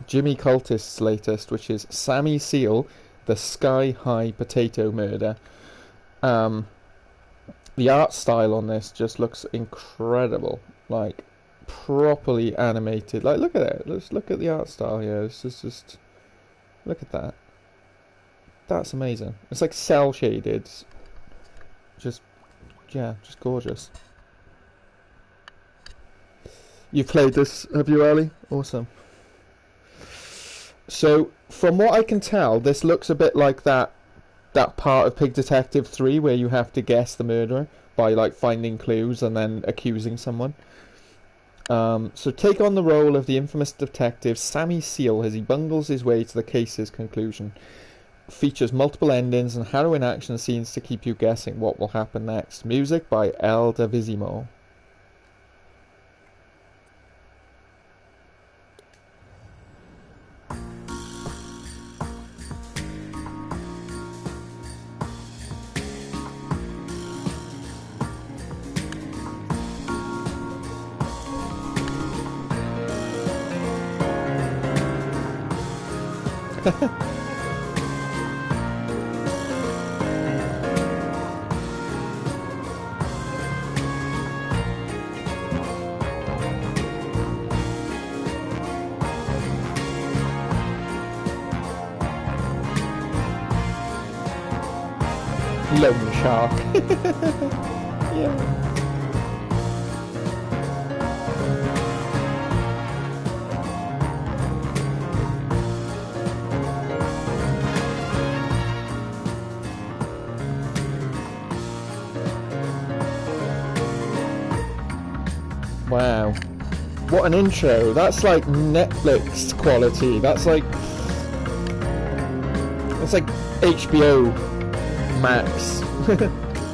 Jimmy Cultist's latest, which is Sammy Seal, the Sky High Potato Murder. The art style on this just looks incredible, like properly animated. Like, look at it. Let's look at the art style here. This is just, look at that. That's amazing. It's like cell shaded. Just, yeah, just gorgeous. You've played this, have you, Ali? Awesome. So, from what I can tell, this looks a bit like that part of Pig Detective 3 where you have to guess the murderer by like finding clues and then accusing someone. So take on the role of the infamous detective Sammy Seal as he bungles his way to the case's conclusion. Features multiple endings and harrowing action scenes to keep you guessing what will happen next. Music by El Davizimo. Loan shark. Yeah. Wow. What an intro. That's like Netflix quality. That's like HBO Max.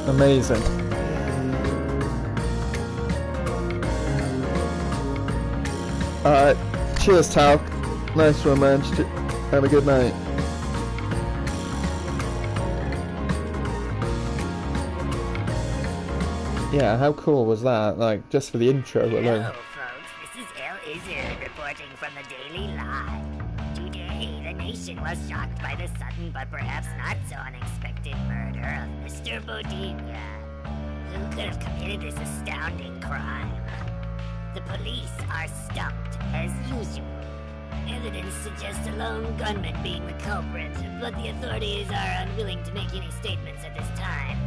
Amazing. Alright. Cheers, Talc. Nice one, man. Have a good night. Yeah, how cool was that? Like, just for the intro alone. Hello, folks. This is El Izzard reporting from the Daily Live. Today, the nation was shocked by the sudden but perhaps not so unexpected murder of Mr. Bodega. Who could have committed this astounding crime? The police are stumped, as usual. Evidence suggests a lone gunman being the culprit, but the authorities are unwilling to make any statements at this time.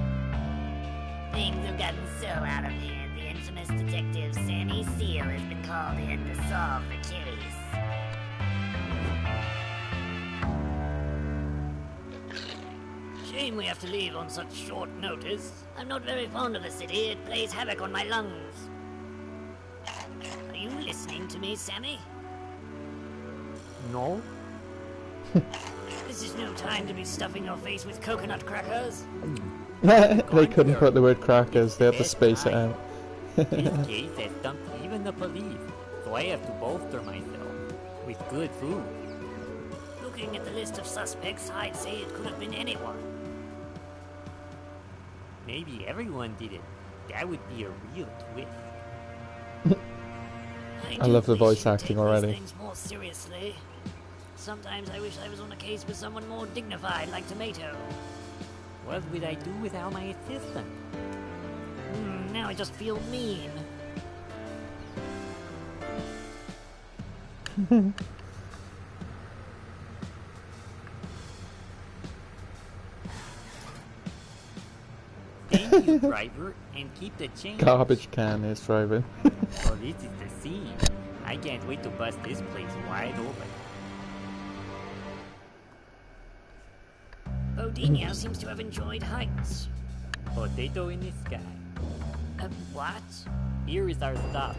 Things have gotten so out of hand, the infamous detective Sammy Seal has been called in to solve the case. Shame we have to leave on such short notice. I'm not very fond of the city, it plays havoc on my lungs. Are you listening to me, Sammy? No? This is no time to be stuffing your face with coconut crackers. They couldn't put the word crackers, they had to space it out. This case has stumped even the police, so I have to bolster myself with good food. Looking at the list of suspects, I'd say it could have been anyone. Maybe everyone did it. That would be a real twist. I love the voice acting already. Things more seriously. Sometimes I wish I was on a case with someone more dignified, like Tomato. What would I do without my assistant? Now I just feel mean. Thank you, driver, and keep the change. Garbage can is driving. So this is the scene. I can't wait to bust this place wide open. Bodega seems to have enjoyed heights. Potato in the sky. What? Here is our stop.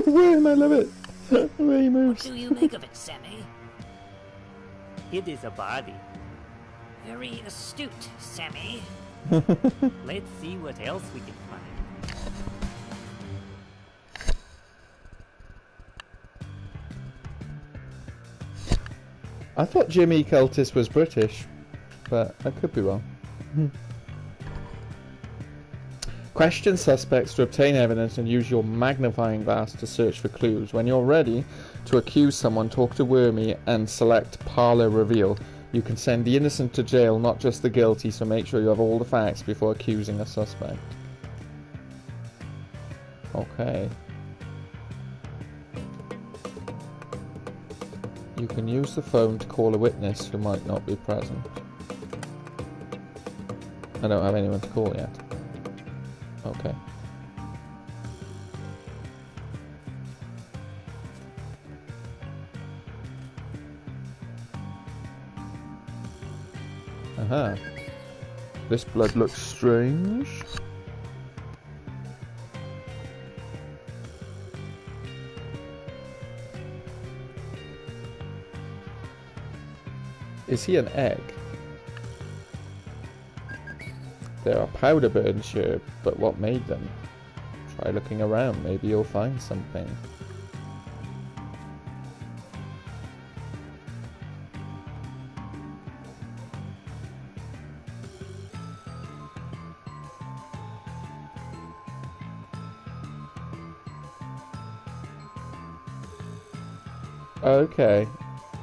Win, I love it. The way he moves. What do you make of it, Sammy? It is a body. Very astute, Sammy. Let's see what else we can find. I thought Jimmy Cultist was British, but I could be wrong. Question suspects to obtain evidence and use your magnifying glass to search for clues. When you're ready to accuse someone, talk to Wormy and select Parlor Reveal. You can send the innocent to jail, not just the guilty, so make sure you have all the facts before accusing a suspect. Okay. You can use the phone to call a witness who might not be present. I don't have anyone to call yet. Okay. Aha. This blood looks strange. Is he an egg? There are powder burns here, but what made them? Try looking around, maybe you'll find something. Okay,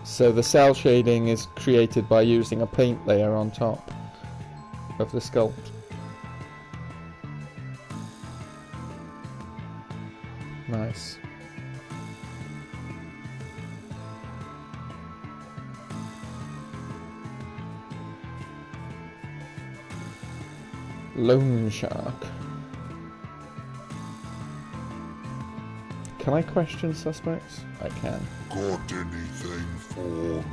so the cell shading is created by using a paint layer on top of the sculpt. Nice. Loan shark. Can I question suspects? I can. Got anything for me?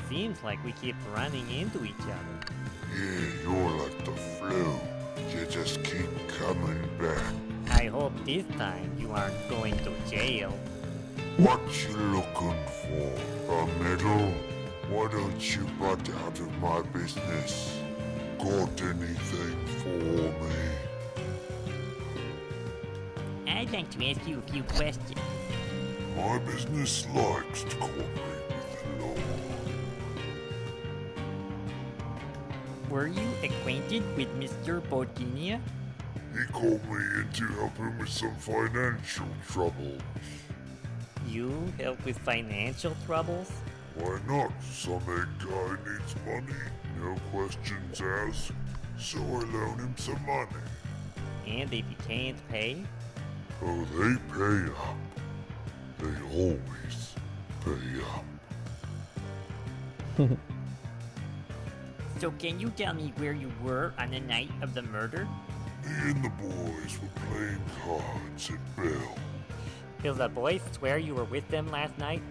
Seems like we keep running into each other. Yeah, you're like the flu. You just keep coming back. I hope this time you aren't going to jail. What you looking for? A medal? Why don't you butt out of my business? Got anything for me? I'd like to ask you a few questions. My business likes to cooperate with the law. Were you acquainted with Mr. Bodinia? He called me in to help him with some financial trouble. You help with financial troubles? Why not? Some egg guy needs money, no questions asked. So I loan him some money. And if he can't pay? Oh, they pay up. They always pay up. So can you tell me where you were on the night of the murder? Me and the boys were playing cards at Bell. Will the boys swear you were with them last night?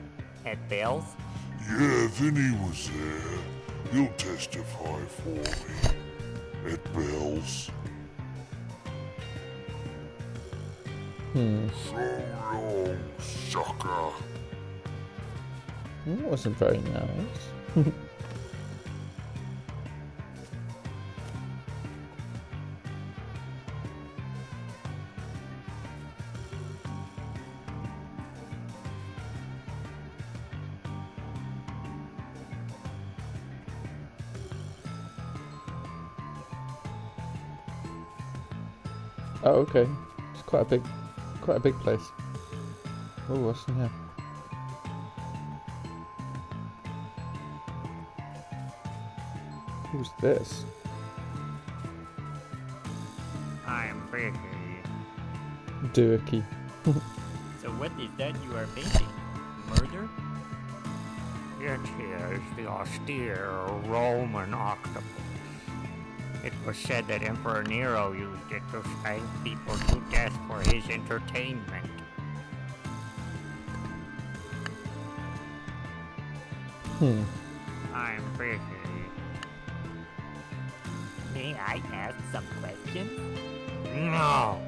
At Bell's? Yeah, Vinny was there. He'll testify for me. At Bell's. So long, sucker. That wasn't very nice. Oh, okay. It's quite a big place. Oh, what's in here? Who's this? I'm Ricky. Durkee. So what is that you are painting? Murder? It is the austere Roman octopus. It was said that Emperor Nero used it to spank people to death for his entertainment. I'm busy. May I ask some questions? No!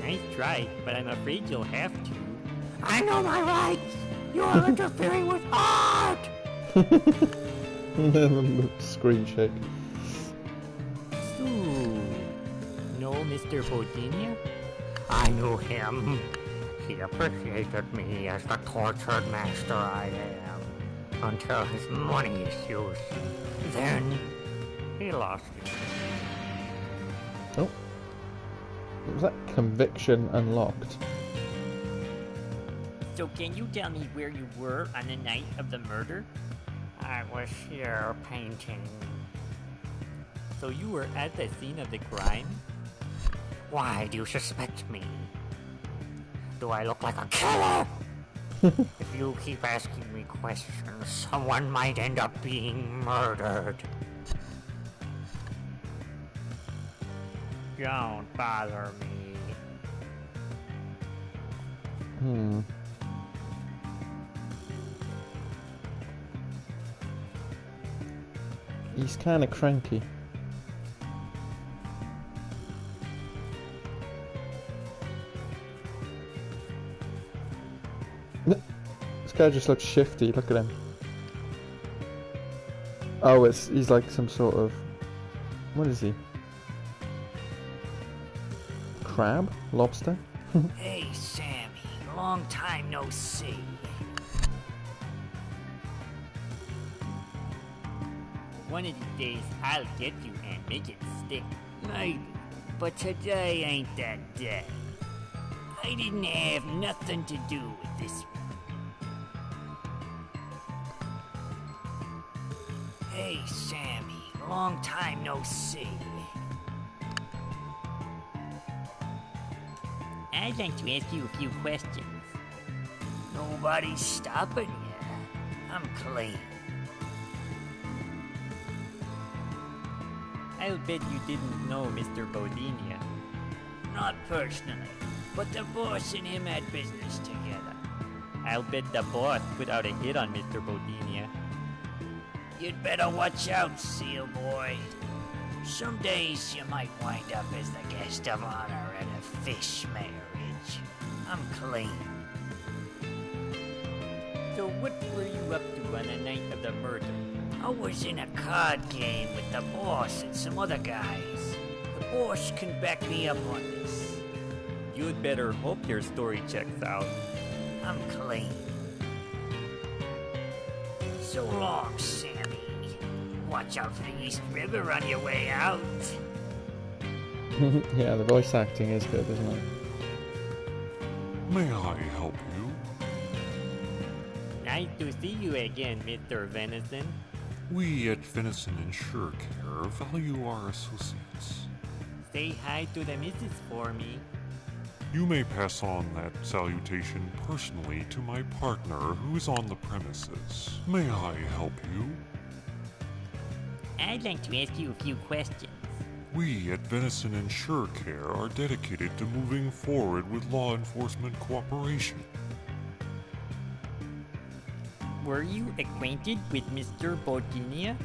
Nice try, but I'm afraid you'll have to. I know my rights! You are interfering with art! Screen shake. So, no Mr. Bodinia? I knew him. He appreciated me as the tortured master I am, until his money issues. Then, We lost you. Oh. Was that conviction unlocked? So can you tell me where you were on the night of the murder? I was here painting. So you were at the scene of the crime? Why do you suspect me? Do I look like a killer? If you keep asking me questions, someone might end up being murdered. Don't bother me. He's kind of cranky. This guy just looks shifty, look at him. Oh, he's like some sort of... What is he? Crab? Lobster? Hey, Sammy. Long time no see. One of these days, I'll get you and make it stick. Maybe, but today ain't that day. I didn't have nothing to do with this one. Hey, Sammy. Long time no see. I'd like to ask you a few questions. Nobody's stopping you. I'm clean. I'll bet you didn't know Mr. Bodinia. Not personally, but the boss and him had business together. I'll bet the boss put out a hit on Mr. Bodinia. You'd better watch out, Seal Boy. Some days you might wind up as the guest of honor at a fish marriage. I'm clean. So what were you up to on the night of the murder? I was in a card game with the boss and some other guys. The boss can back me up on this. You'd better hope your story checks out. I'm clean. So long, Sammy. Watch out for the East River on your way out. Yeah, the voice acting is good, isn't it? May I help you? Nice to see you again, Mr. Venison. We at Venison Insure Care value our associates. Say hi to the missus for me. You may pass on that salutation personally to my partner who is on the premises. May I help you? I'd like to ask you a few questions. We at Venison Insure Care are dedicated to moving forward with law enforcement cooperation. Were you acquainted with Mr. Bodinia?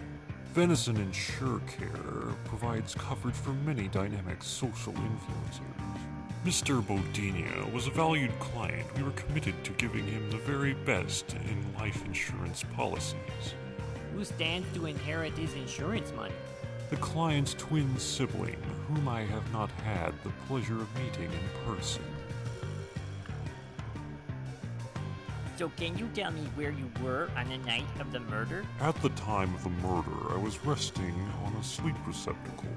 Venison Insure Care provides coverage for many dynamic social influencers. Mr. Bodinia was a valued client. We were committed to giving him the very best in life insurance policies. Who stands to inherit his insurance money? The client's twin sibling, whom I have not had the pleasure of meeting in person. So can you tell me where you were on the night of the murder? At the time of the murder, I was resting on a sleep receptacle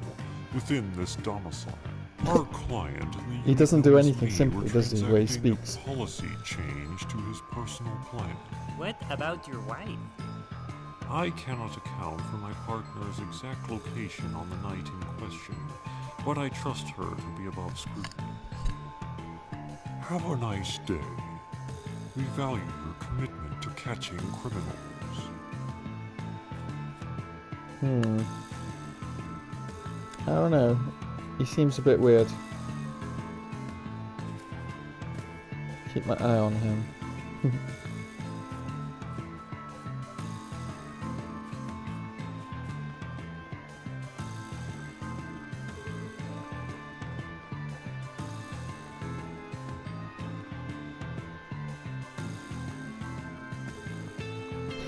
within this domicile. Our client, He doesn't do the anything me, simple, were does he, the way he transacting speaks? a policy change to his personal plan. What about your wife? I cannot account for my partner's exact location on the night in question, but I trust her to be above scrutiny. Have a nice day. We value your commitment to catching criminals. I don't know. He seems a bit weird. Keep my eye on him.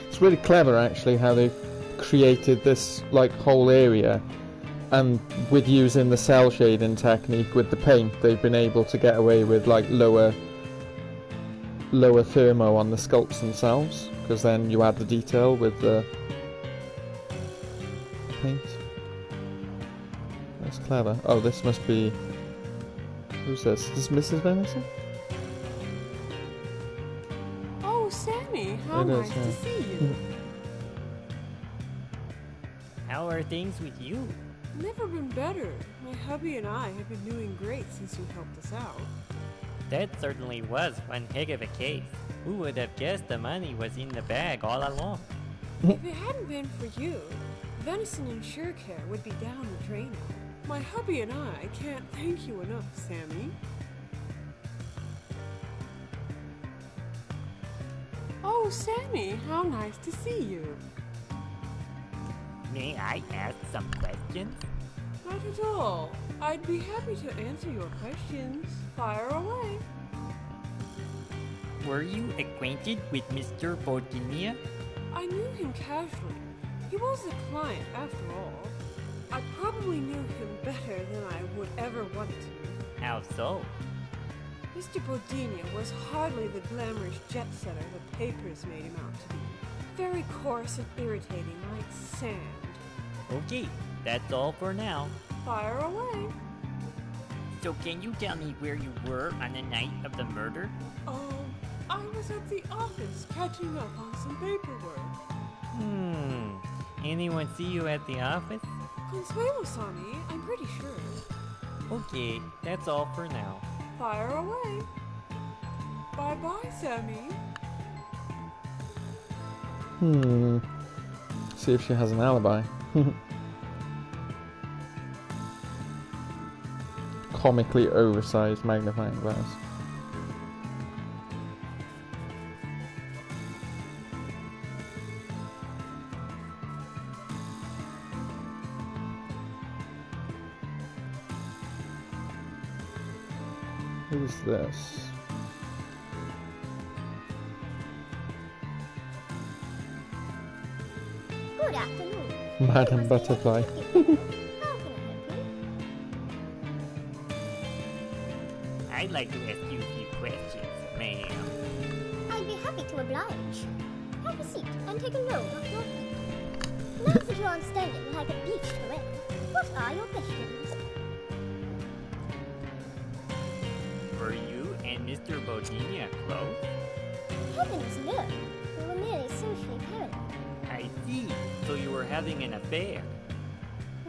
It's really clever actually how they've created this like whole area, and with using the cell shading technique with the paint they've been able to get away with like lower thermo on the sculpts themselves, because then you add the detail with the paint. That's clever. Oh, this must be... Who's this? Is this Mrs. Venison? Oh, Sammy, how It is, nice yeah. to see you. How are things with you? Never been better. My hubby and I have been doing great since you helped us out. That certainly was one heck of a case. Who would have guessed the money was in the bag all along? If it hadn't been for you, Venison and SureCare would be down the drain now. My hubby and I can't thank you enough, Sammy. Oh, Sammy, how nice to see you. May I ask some questions? Not at all. I'd be happy to answer your questions. Fire away. Were you acquainted with Mr. Bordinia? I knew him casually. He was a client after all. I probably knew him better than I would ever want to. How so? Mr. Bordinia was hardly the glamorous jet setter the papers made him out to be. Very coarse and irritating like sand. Okay, that's all for now. Fire away. So can you tell me where you were on the night of the murder? Oh, I was at the office catching up on some paperwork. Anyone see you at the office? Consuelo saw me, I'm pretty sure. Okay, that's all for now. Fire away. Bye-bye, Sammy. See if she has an alibi. Comically oversized magnifying glass. Who's this? Good afternoon. Madam Butterfly. How can I help you? I'd like to ask you a few questions, ma'am. I'd be happy to oblige. Have a seat and take a load off your feet. Now that you're on standing like a beached whale, what are your questions? Were you and Mr. Bordinia close? Heavens no. We were merely socially parallel. I see. So you were having an affair.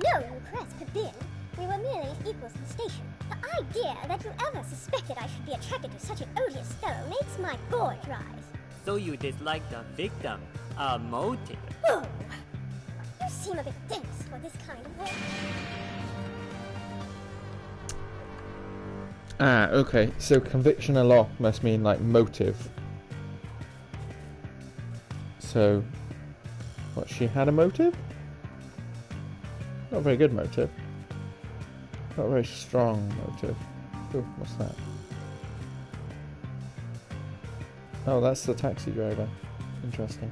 No request forbid. We were merely equals in station. The idea that you ever suspected I should be attracted to such an odious fellow makes my gorge rise. So you disliked the victim. A motive. Oh! You seem a bit dense for this kind of work. Ah, okay. So conviction a lot must mean like motive. So, what, she had a motive? Not a very good motive. Not a very strong motive. Oh, what's that? Oh, that's the taxi driver. Interesting.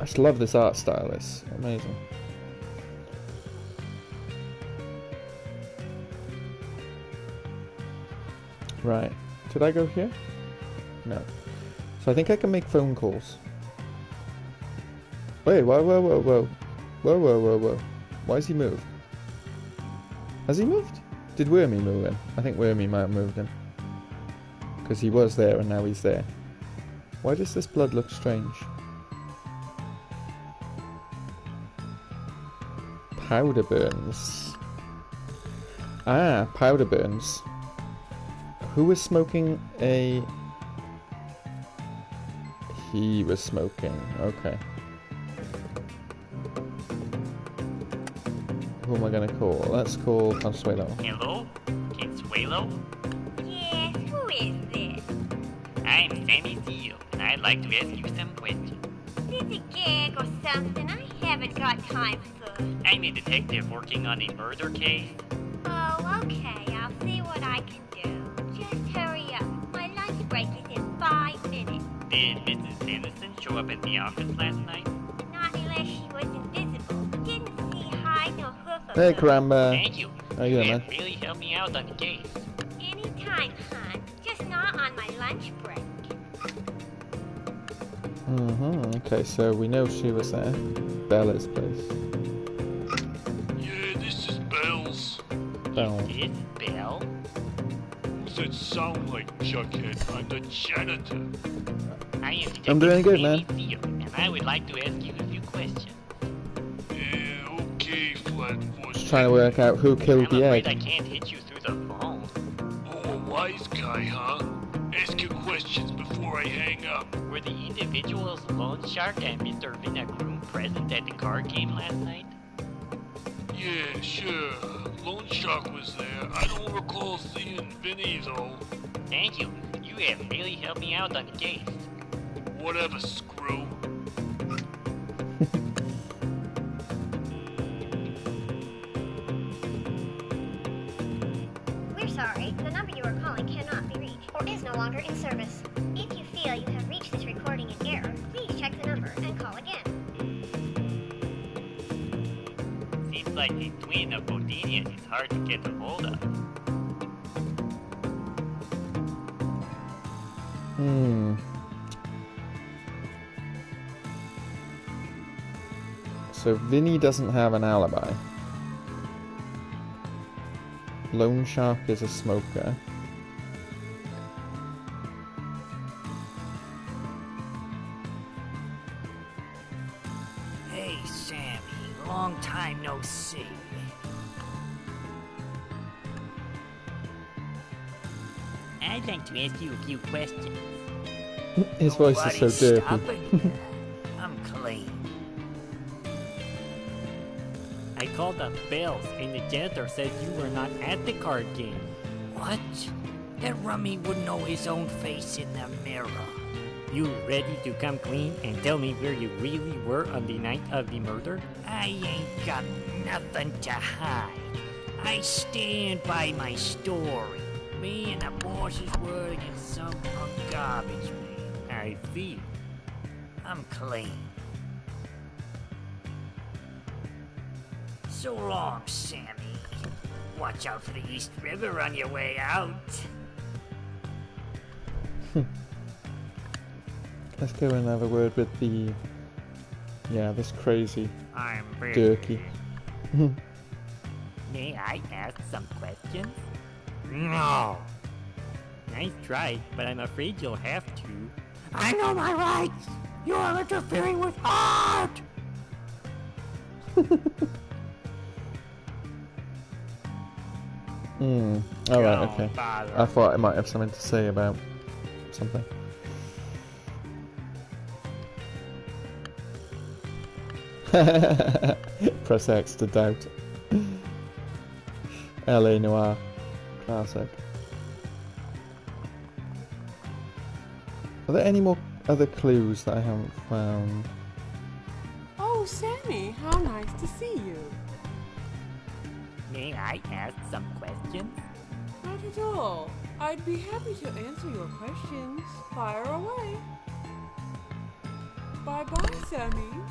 I just love this art style. It's amazing. Right. Did I go here? No. So I think I can make phone calls. Wait, whoa, whoa, whoa, whoa. Whoa, whoa, whoa, whoa. Why has he moved? Has he moved? Did Wormy move him? I think Wormy might have moved him. Because he was there and now he's there. Why does this blood look strange? Powder burns. Ah, powder burns. Who was smoking a... He was smoking, okay. Who am I gonna call? Let's call Consuelo. Hello? Consuelo? Yes, who is this? I'm Sammy Seal, and I'd like to ask you some questions. Is it a gag or something? I haven't got time for. I'm a detective working on a murder case. Oh, okay. I'll see what I can do. Just hurry up. My lunch break is in 5 minutes. Did Mrs. Anderson show up at the office last night? Not unless she was invisible. Didn't see hide nor hoof of Hey, her. Caramba. Thank you. How you doing, have man? really helped me out on the case. Anytime, hon. Just not on my lunch break. Okay, so we know she was there. Bella's place. Yeah, this is Bells. Bell. Is Bell? What's that sound like, Jughead? I'm the janitor. I am I'm doing good, man. Sammy Theo, and I would like to ask you a few questions. Yeah, okay, Flatfoot. Just trying to work out who killed I'm the afraid I egg. can't hit you through the phone. Oh, a wise guy, huh? Ask your questions before I hang up. Were the individuals Lone Shark and Mr. Vinagrum present at the card game last night? Yeah, sure. Lone Shark was there. I don't recall seeing Vinny, though. Thank you. You have really helped me out on the case. Whatever, screw. We're sorry. The number you are calling cannot be reached or is no longer in service. If you feel you have reached this recording in error, please check the number and call again. Seems like the twin of Bodinia is hard to get a hold of. So Vinny doesn't have an alibi. Lone Shark is a smoker. Hey, Sammy. Long time no see. I'd like to ask you a few questions. His voice is so Nobody's derpy. stopping you. I'm clean. I called up Bells, and the janitor said you were not at the card game. What? That rummy wouldn't know his own face in the mirror. You ready to come clean and tell me where you really were on the night of the murder? I ain't got nothing to hide. I stand by my story. Me and the boss's word against some punk garbage man. I see. I'm clean. So long, Sammy. Watch out for the East River on your way out. Let's go and have a word with the... Yeah, this crazy I'm Durkee. May I ask some questions? No. Nice try, but I'm afraid you'll have to. I know my rights. You are interfering with art. Alright, Don't okay. bother. I thought I might have something to say about something. Press X to doubt. LA Noir. Classic. Are there any more other clues that I haven't found? Oh, Sammy, how nice to see you. May I ask some questions? Not at all. I'd be happy to answer your questions. Fire away. Bye-bye, Sammy.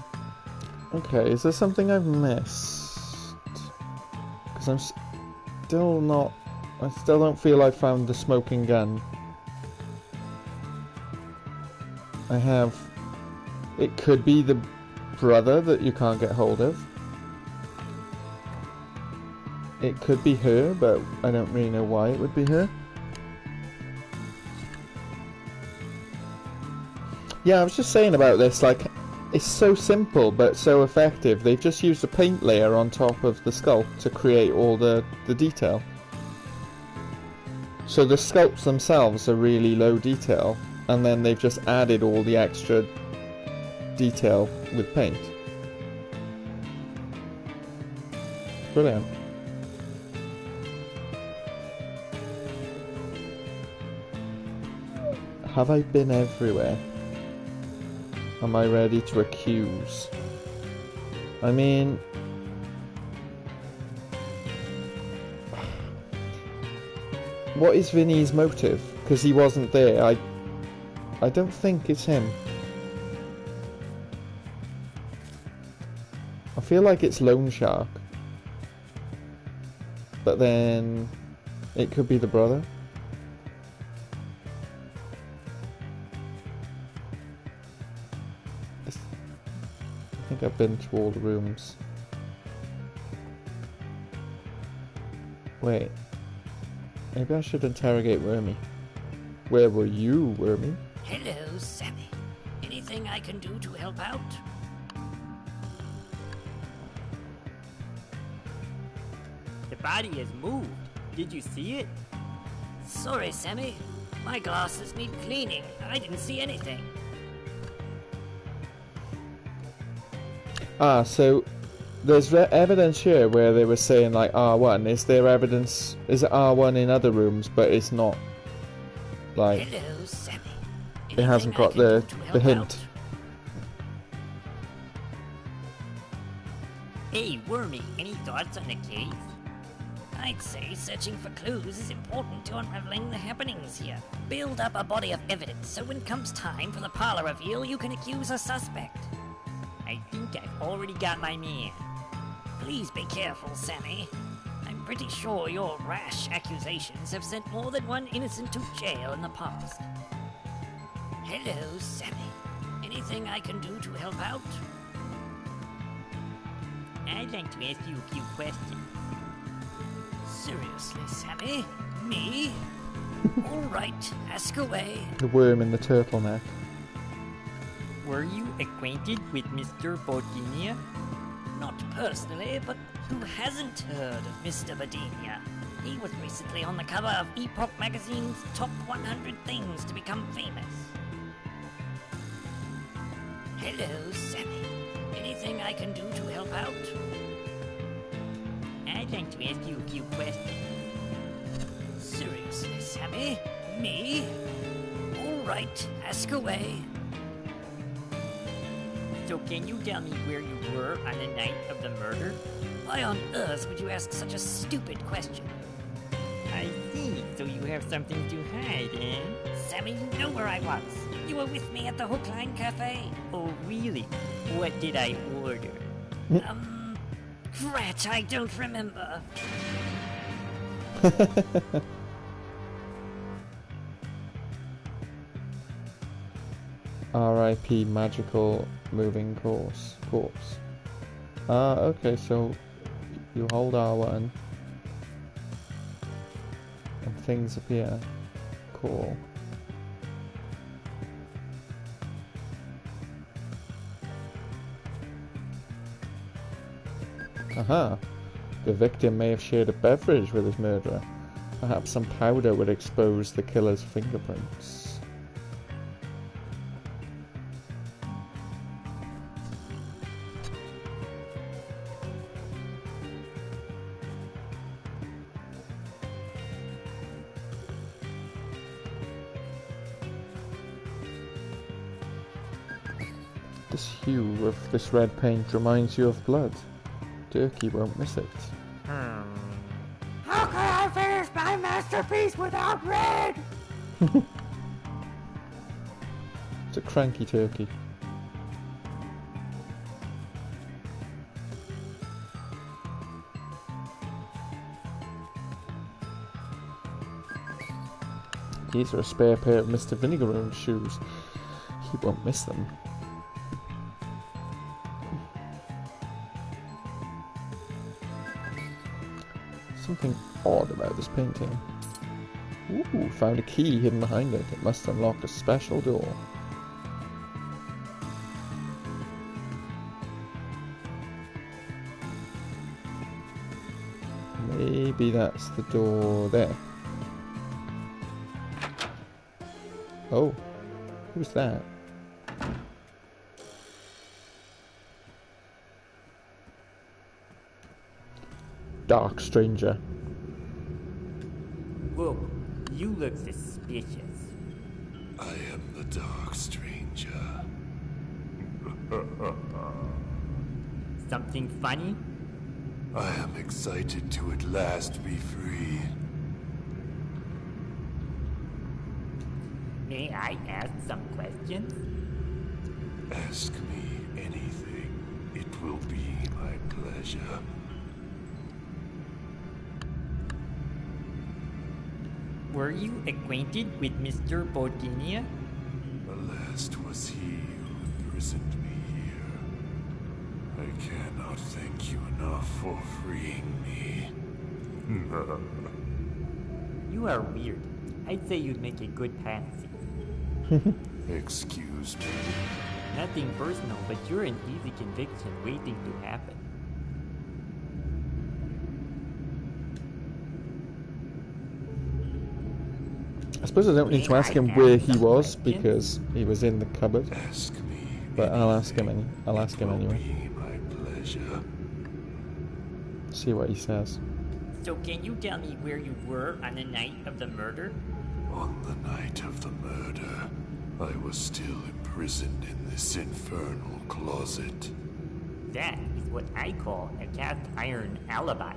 Okay, is there something I've missed? Because I'm still not... I still don't feel I found the smoking gun. I have... It could be the brother that you can't get hold of. It could be her, but I don't really know why it would be her. Yeah, I was just saying about this, like, it's so simple but so effective. They've just used a paint layer on top of the sculpt to create all the detail. So the sculpts themselves are really low detail, and then they've just added all the extra detail with paint. Brilliant. Have I been everywhere? Am I ready to accuse? I mean... What is Vinny's motive? Because he wasn't there. I don't think it's him. I feel like it's Lone Shark. But then... It could be the brother. think I've been to all the rooms. Wait. Maybe I should interrogate Wormy. Where were you, Wormy? Hello, Sammy. Anything I can do to help out? The body has moved. Did you see it? Sorry, Sammy. My glasses need cleaning. I didn't see anything. Ah, so there's evidence here where they were saying like R1. Is there evidence? Is it R1 in other rooms, but it's not like Hello, Sammy. it hasn't got the hint. Hey, Wormy, any thoughts on the case? I'd say searching for clues is important to unraveling the happenings here. Build up a body of evidence so when comes time for the parlor reveal, you can accuse a suspect. I think I've already got my man. Please be careful, Sammy. I'm pretty sure your rash accusations have sent more than one innocent to jail in the past. Hello, Sammy. Anything I can do to help out? I'd like to ask you a few questions. Seriously, Sammy? Me? All right, ask away. The worm in the turtleneck. Were you acquainted with Mr. Bodinia? Not personally, but who hasn't heard of Mr. Bodinia? He was recently on the cover of Epoch magazine's Top 100 Things to Become Famous. Hello, Sammy. Anything I can do to help out? I'd like to ask you a few questions. Seriously, Sammy? Me? All right, ask away. So can you tell me where you were on the night of the murder? Why on earth would you ask such a stupid question? I see, so you have something to hide, eh? Sammy, you know where I was. You were with me at the Hook Line Cafe. Oh, really? What did I order? Drat, I don't remember. R.I.P. Magical Moving Corpse. Okay, so you hold R1 and things appear. Cool. Aha! The victim may have shared a beverage with his murderer. Perhaps some powder would expose the killer's fingerprints. This hue of this red paint reminds you of blood. Turkey won't miss it. How can I finish my masterpiece without red? It's a cranky turkey. These are a spare pair of Mr. Vinegarone's shoes. He won't miss them. Something odd about this painting. Ooh, found a key hidden behind it. It must unlock a special door. Maybe that's the door there. Oh, who's that? Dark stranger. Whoa, you look suspicious. I am the Dark Stranger. Something funny? I am excited to at last be free. May I ask some questions? Ask me anything. It will be my pleasure. Were you acquainted with Mr. Bodinia? Alas, 'twas he who imprisoned me here. I cannot thank you enough for freeing me. You are weird. I'd say you'd make a good patsy. Excuse me. Nothing personal, but you're an easy conviction waiting to happen. I suppose I don't need to ask him where he was because he was in the cupboard. Ask me. But I'll ask him. I'll ask him anyway. Be my pleasure. See what he says. So can you tell me where you were on the night of the murder? On the night of the murder, I was still imprisoned in this infernal closet. That is what I call a cast iron alibi.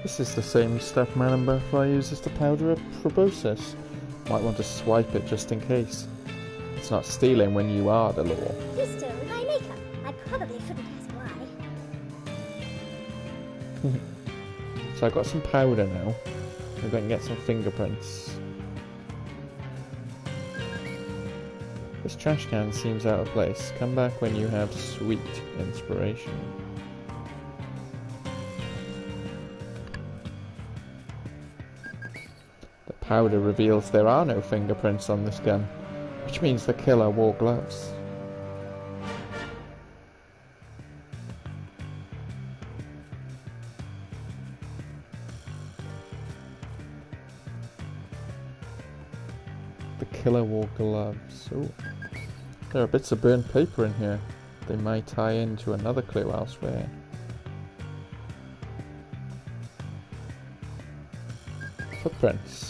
This is the same step Man and Butterfly uses to powder a proboscis. Might want to swipe it just in case. It's not stealing when you are the law. You stole my makeup. I probably shouldn't ask why. So I've got some powder now. Maybe I can get some fingerprints. This trash can seems out of place. Come back when you have sweet inspiration. The powder reveals there are no fingerprints on this gun, which means the killer wore gloves. The killer wore gloves. Ooh. There are bits of burnt paper in here. They might tie into another clue elsewhere. Footprints.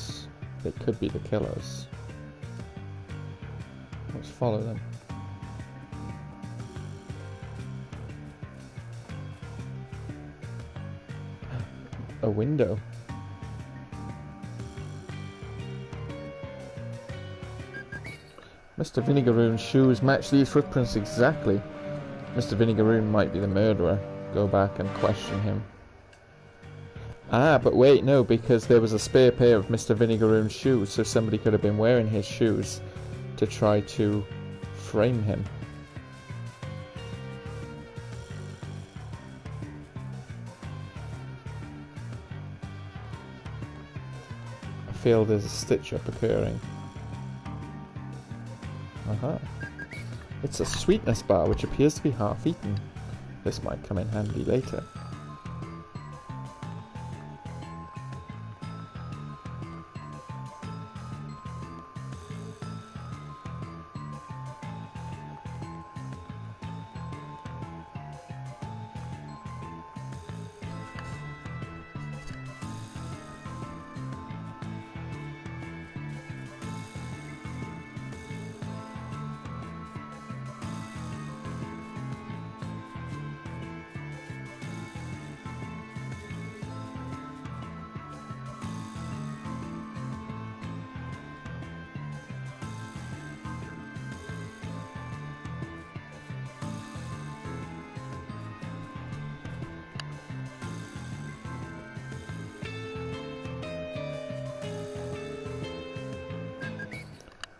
They could be the killers. Let's follow them. A window. Mr. Vinegaroon's shoes match these footprints exactly. Mr. Vinegaroon might be the murderer. Go back and question him. Ah, but wait, no, because there was a spare pair of Mr. Vinegaroon's shoes, so somebody could have been wearing his shoes to try to frame him. I feel there's a stitch-up occurring. Aha. It's a sweetness bar which appears to be half eaten. This might come in handy later.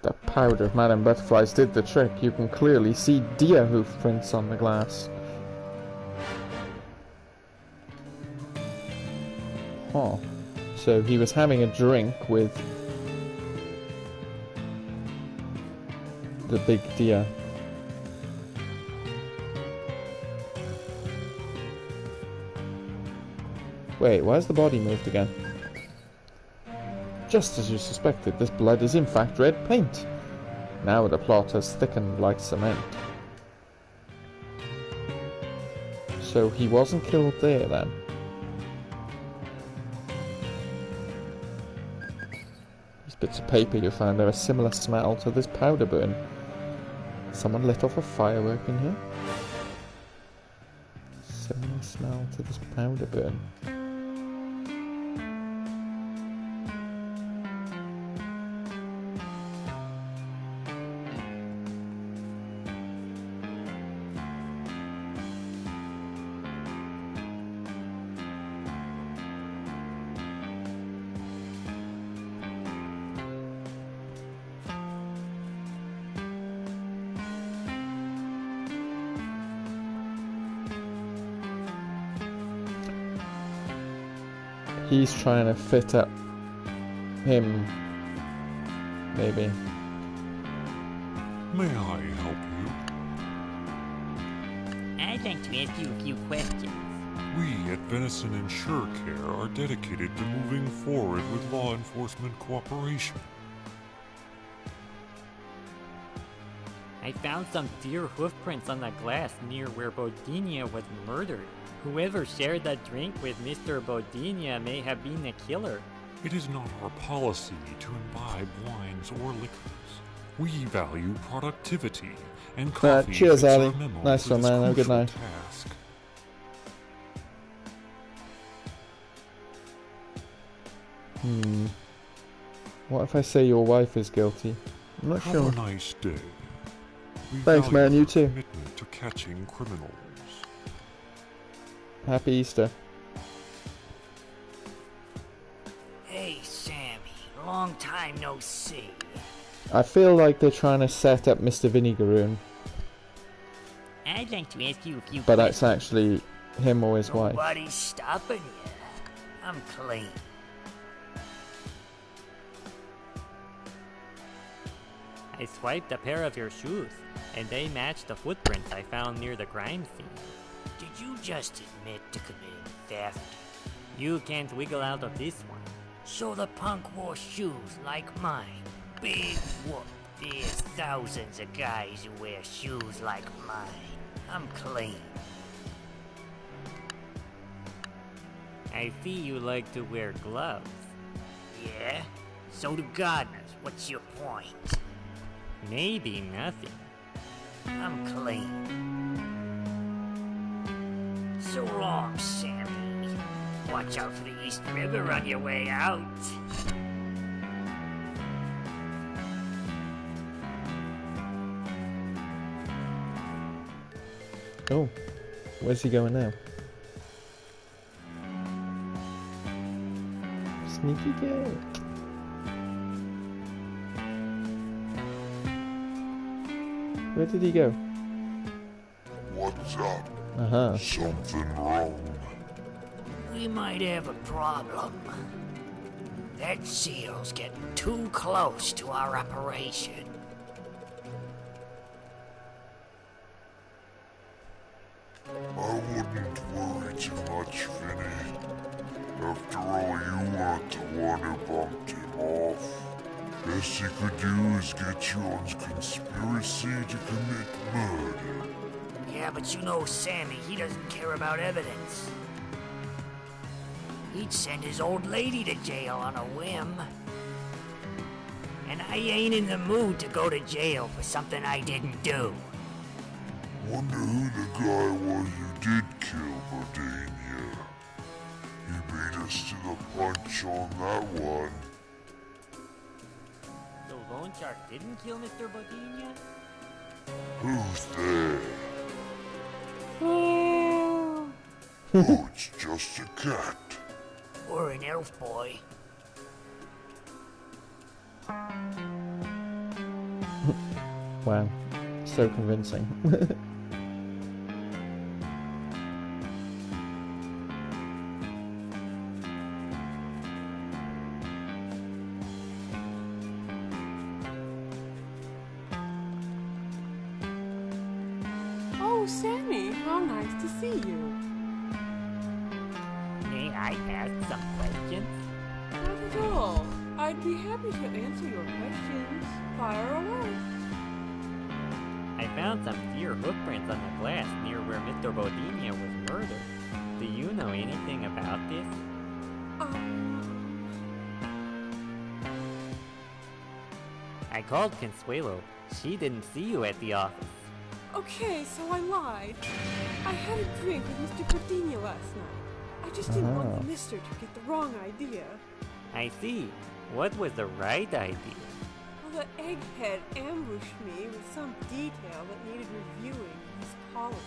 The powder of Madame Butterflies did the trick. You can clearly see deer hoof prints on the glass. Huh. So he was having a drink with the big deer. Wait, why has the body moved again? Just as you suspected, this blood is in fact red paint. Now the plot has thickened like cement. So he wasn't killed there then. These bits of paper you found are a similar smell to this powder burn. Someone lit off a firework in here? Similar smell to this powder burn. he's trying to fit up him, maybe. May I help you? I'd like to ask you a few questions. We at Venison Insure Care are dedicated to moving forward with law enforcement cooperation. I found some deer hoof prints on the glass near where Bodinia was murdered. Whoever shared that drink with Mr. Bodinia may have been the killer. It is not our policy to imbibe wines or liquors. We value productivity, and coffee cheers, fits Ali. our memo Nice for one, this man. Have a good crucial night. task. What if I say your wife is guilty? I'm not Have sure. a nice day. We Thanks, value man. You your too. commitment to catching criminals. Happy Easter. Hey, Sammy. Long time no see. I feel like they're trying to set up Mr. Vinegaroon, I'd like to ask you a few but questions. that's actually him or his wife. Nobody's stopping you. I'm clean. I swiped a pair of your shoes, and they matched the footprints I found near the crime scene. Did you just admit to committing theft? You can't wiggle out of this one. So the punk wore shoes like mine. Big whoop. There's thousands of guys who wear shoes like mine. I'm clean. I see you like to wear gloves. Yeah? So do gardeners. What's your point? Maybe nothing. I'm clean. So long, Sammy. Watch out for the East River on your way out. Oh, where's he going now? Sneaky girl. Where did he go? What's up? Uh-huh. Something wrong? We might have a problem. That seal's getting too close to our operation. I wouldn't worry too much, Vinny. After all, you weren't the one who bumped him off. Best he could do is get you on conspiracy to commit murder. Yeah, but you know Sammy, he doesn't care about evidence. He'd send his old lady to jail on a whim. And I ain't in the mood to go to jail for something I didn't do. Wonder who the guy was who did kill Bodinia. He beat us to the punch on that one. So Lone Shark didn't kill Mr. Bodinia? Who's there? Oh, it's just a cat. Or an elf boy. Wow, so convincing. Oh, Sammy, how nice to see you. May I ask some questions? Not at all. I'd be happy to answer your questions. Fire away. I found some deer hoofprints on the glass near where Mr. Bodinia was murdered. Do you know anything about this? I called Consuelo. She didn't see you at the office. Okay, so I lied. I had a drink with Mr. Cordinia last night. I just didn't want the mister to get the wrong idea. I see. What was the right idea? Well, the egghead ambushed me with some detail that needed reviewing in his policy.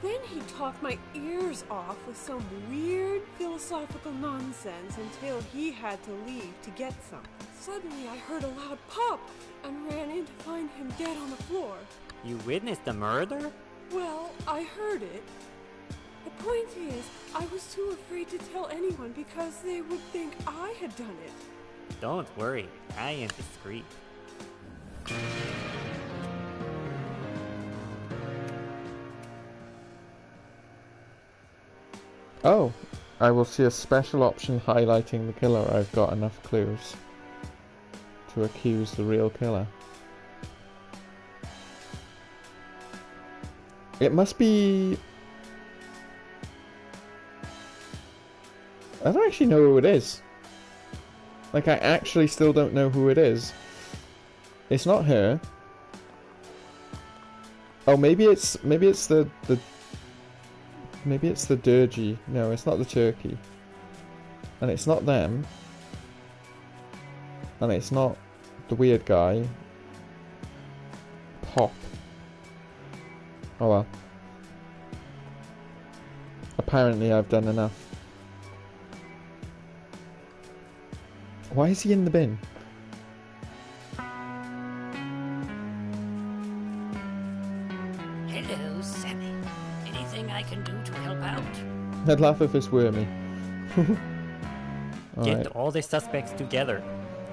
Then he talked my ears off with some weird philosophical nonsense until he had to leave to get some. Suddenly I heard a loud pop and ran in to find him dead on the floor. You witnessed the murder? Well, I heard it. The point is, I was too afraid to tell anyone because they would think I had done it. Don't worry, I am discreet. Oh, I will see a special option highlighting the killer. I've got enough clues to accuse the real killer. It must be... I don't actually know who it is. Like, I actually still don't know who it is. It's not her. Oh, maybe it's the maybe it's the dirgy. No, it's not the turkey. And it's not them. And it's not the weird guy. Pop. Oh well. Apparently I've done enough. Why is he in the bin? Hello, Sammy. Anything I can do to help out? I'd laugh if it's wormy. Get Alright. all the suspects together.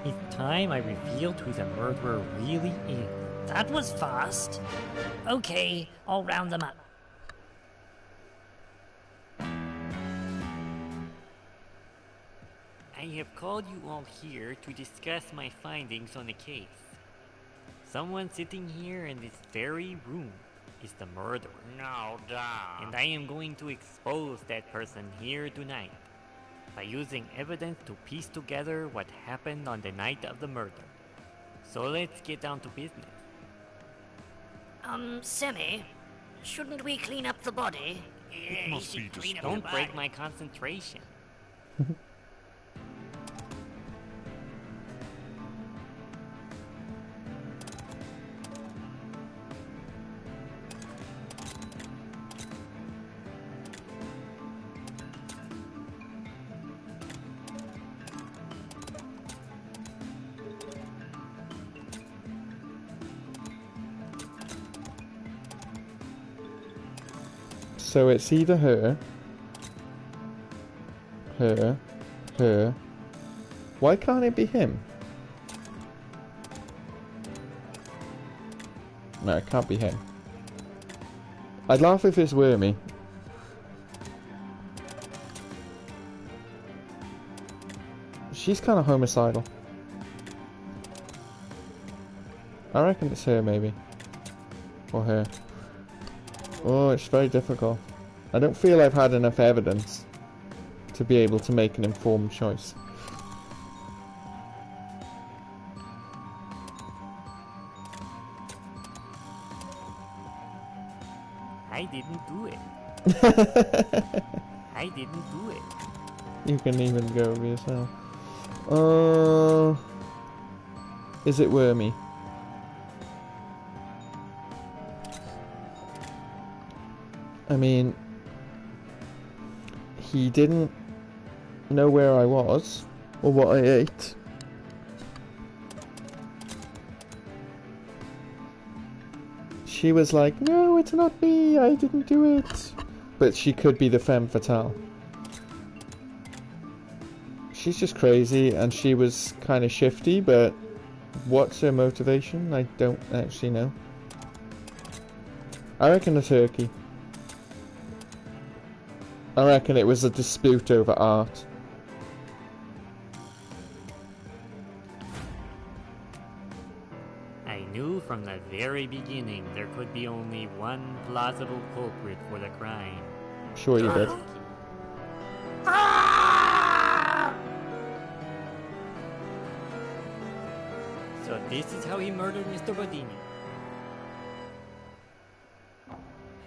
It's time I revealed who the murderer really is. That was fast. Okay, I'll round them up. I have called you all here to discuss my findings on the case. Someone sitting here in this very room is the murderer. No, duh. And I am going to expose that person here tonight by using evidence to piece together what happened on the night of the murder. So let's get down to business. Sammy, shouldn't we clean up the body? It must be clean up Don't the break body. my concentration. So it's either her. Why can't it be him? No, it can't be him. I'd laugh if it's wormy. She's kind of homicidal. I reckon it's her, maybe. Or her. Oh, it's very difficult. I don't feel I've had enough evidence to be able to make an informed choice. I didn't do it. I didn't do it. You can even go over yourself. Is it wormy? I mean, he didn't know where I was or what I ate. She was like, no, it's not me, I didn't do it. But she could be the femme fatale. She's just crazy, and she was kind of shifty, but what's her motivation? I don't actually know. I reckon the turkey. I reckon it was a dispute over art. I knew from the very beginning there could be only one plausible culprit for the crime. Sure you did. So this is how he murdered Mr. Bodini.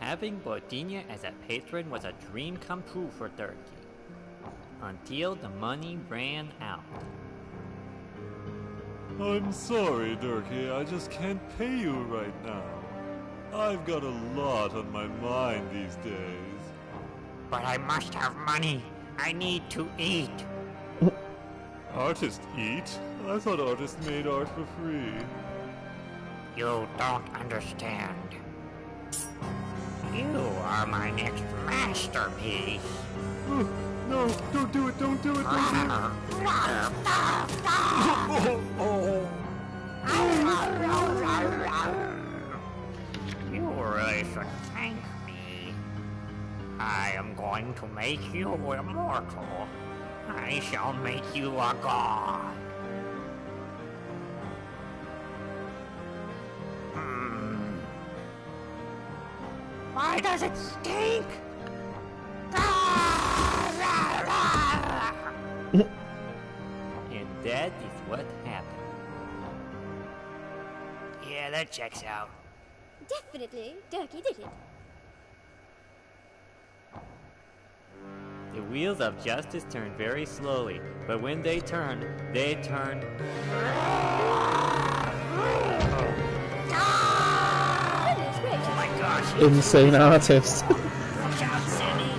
Having Bodini as a patron was a dream come true for Turkey. Until the money ran out. I'm sorry, Durkee, I just can't pay you right now. I've got a lot on my mind these days. But I must have money. I need to eat. Artists eat? I thought artists made art for free. You don't understand. You are my next masterpiece. No, don't do it, don't do it, don't do it. You really should thank me. I am going to make you immortal. I shall make you a god. Why does it stink? And that is what happened. Yeah, that checks out. Definitely, Durkee did it. The wheels of justice turn very slowly, but when they turn, they turn. Goodness gracious. Oh my gosh. Insane artist. Watch out, Sammy.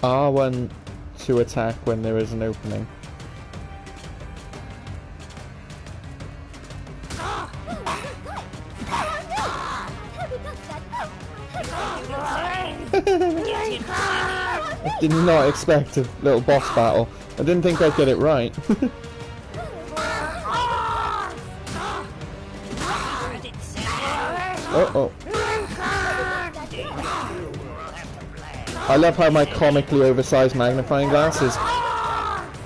R1 to attack when there is an opening. I did not expect a little boss battle. I didn't think I'd get it right. Uh-oh. I love how my comically oversized magnifying glass is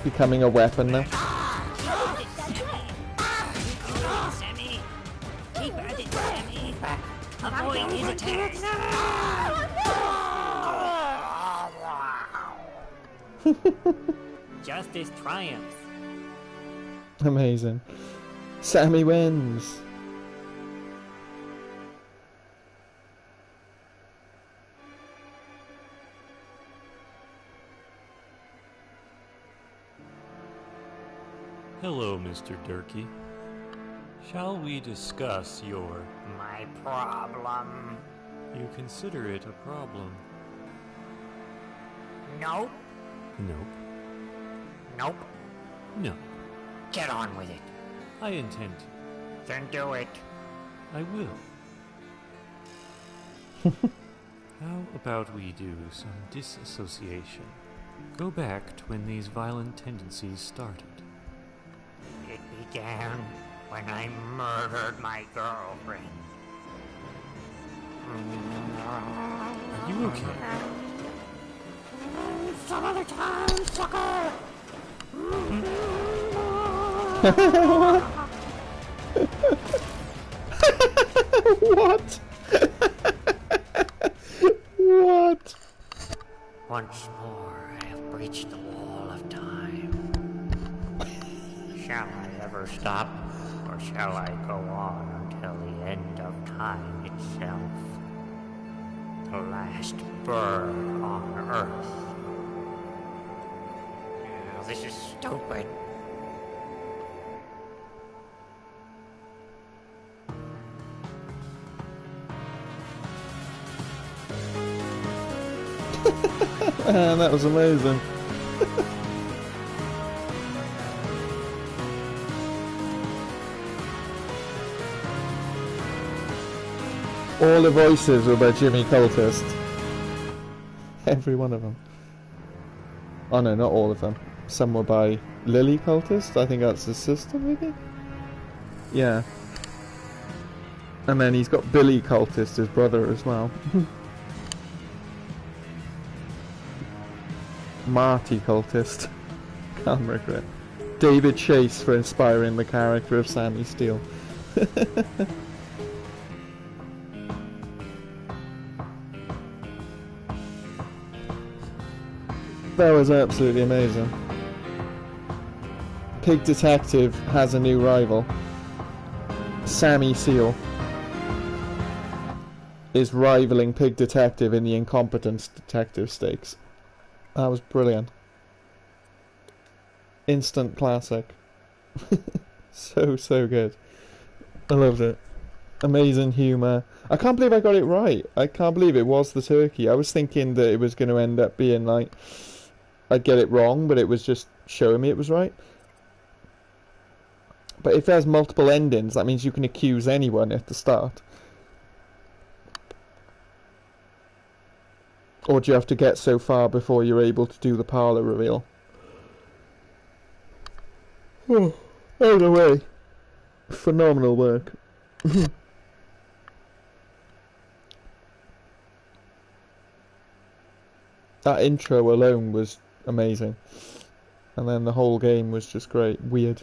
becoming a weapon now. Sammy, keep at it, Sammy. Avoid his attacks. Justice triumphs. Amazing. Sammy wins. Hello, Mr. Durkee. Shall we discuss your... My problem. You consider it a problem? Nope. Nope. Nope. No. Get on with it. I intend to. Then do it. I will. How about we do some disassociation? Go back to when these violent tendencies started. It began when I murdered my girlfriend. Are you okay? Some other time, sucker! What? What? Once more, I have breached the wall of time. Shall I ever stop, or shall I go on until the end of time itself? The last bird on Earth. Now, this is stupid. Man, that was amazing. All the voices were by Jimmy Cultist. Every one of them. Oh no, not all of them. Some were by Lily Cultist. I think that's his sister, maybe? Yeah. And then he's got Billy Cultist, his brother, as well. Marty Cultist. Can't regret. David Chase for inspiring the character of Sammy Steele. That was absolutely amazing. Pig Detective has a new rival. Sammy Steele is rivaling Pig Detective in the incompetence detective stakes. That was brilliant. Instant classic. So good. I loved it. Amazing humour. I can't believe I got it right. I can't believe it was the turkey. I was thinking that it was going to end up being like I'd get it wrong, but it was just showing me it was right. But if there's multiple endings, that means you can accuse anyone at the start. Or do you have to get so far before you're able to do the parlour reveal? Oh, either way, phenomenal work. That intro alone was amazing. And then the whole game was just great. Weird.